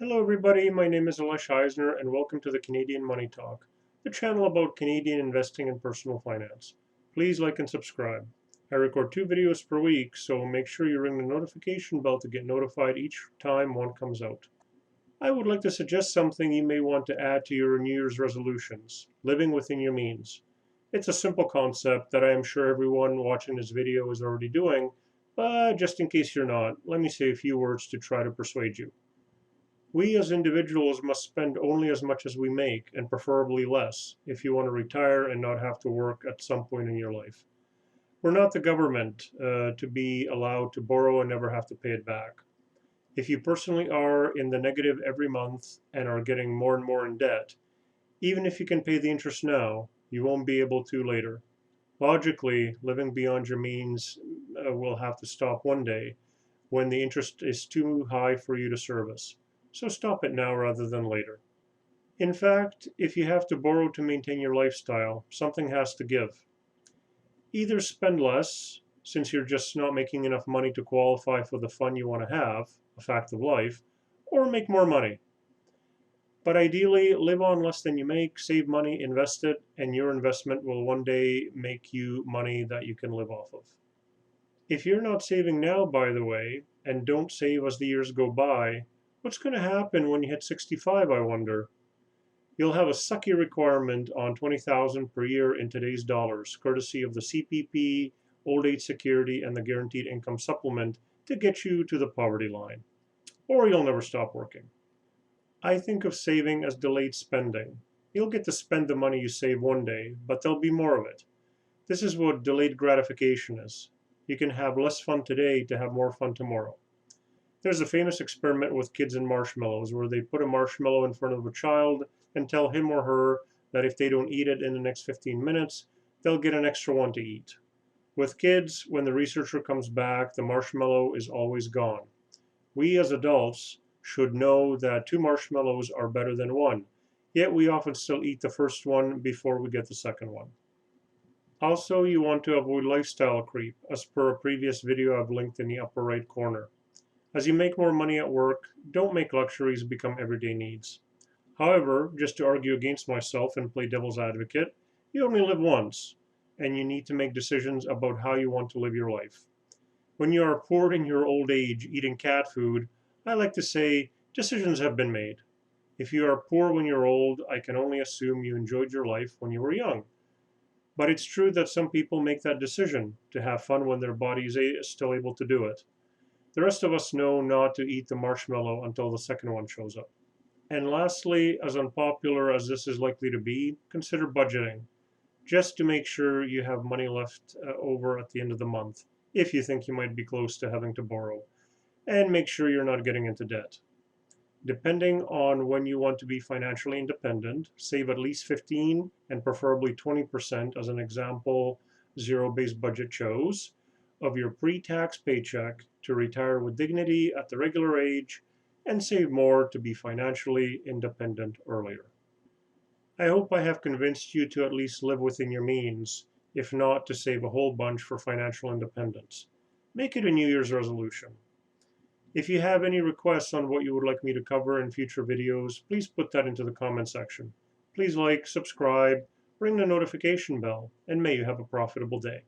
Hello everybody, my name is Alesh Eisner and welcome to the Canadian Money Talk, the channel about Canadian investing and personal finance. Please like and subscribe. I record 2 videos per week, so make sure you ring the notification bell to get notified each time one comes out. I would like to suggest something you may want to add to your New Year's resolutions, living within your means. It's a simple concept that I am sure everyone watching this video is already doing, but just in case you're not, let me say a few words to try to persuade you. We as individuals must spend only as much as we make, and preferably less, if you want to retire and not have to work at some point in your life. We're not the government to be allowed to borrow and never have to pay it back. If you personally are in the negative every month and are getting more and more in debt, even if you can pay the interest now, you won't be able to later. Logically, living beyond your means will have to stop one day when the interest is too high for you to service. So stop it now rather than later. In fact, if you have to borrow to maintain your lifestyle, something has to give. Either spend less, since you're just not making enough money to qualify for the fun you want to have, a fact of life, or make more money. But ideally, live on less than you make, save money, invest it, and your investment will one day make you money that you can live off of. If you're not saving now, by the way, and don't save as the years go by, what's going to happen when you hit 65, I wonder? You'll have a sucky requirement on 20,000 per year in today's dollars, courtesy of the CPP, Old Age Security, and the Guaranteed Income Supplement to get you to the poverty line. Or you'll never stop working. I think of saving as delayed spending. You'll get to spend the money you save one day, but there'll be more of it. This is what delayed gratification is. You can have less fun today to have more fun tomorrow. There's a famous experiment with kids and marshmallows where they put a marshmallow in front of a child and tell him or her that if they don't eat it in the next 15 minutes, they'll get an extra one to eat. With kids, when the researcher comes back, the marshmallow is always gone. We as adults should know that 2 marshmallows are better than one, yet we often still eat the first one before we get the second one. Also, you want to avoid lifestyle creep, as per a previous video I've linked in the upper right corner. As you make more money at work, don't make luxuries become everyday needs. However, just to argue against myself and play devil's advocate, you only live once, and you need to make decisions about how you want to live your life. When you are poor in your old age eating cat food, I like to say decisions have been made. If you are poor when you're old, I can only assume you enjoyed your life when you were young. But it's true that some people make that decision to have fun when their body is still able to do it. The rest of us know not to eat the marshmallow until the second one shows up. And lastly, as unpopular as this is likely to be, consider budgeting, just to make sure you have money left over at the end of the month, if you think you might be close to having to borrow, and make sure you're not getting into debt. Depending on when you want to be financially independent, save at least 15 and preferably 20%, as an example zero-based budget shows, of your pre-tax paycheck to retire with dignity at the regular age and save more to be financially independent earlier. I hope I have convinced you to at least live within your means, if not to save a whole bunch for financial independence. Make it a New Year's resolution. If you have any requests on what you would like me to cover in future videos, please put that into the comment section. Please like, subscribe, ring the notification bell, and may you have a profitable day.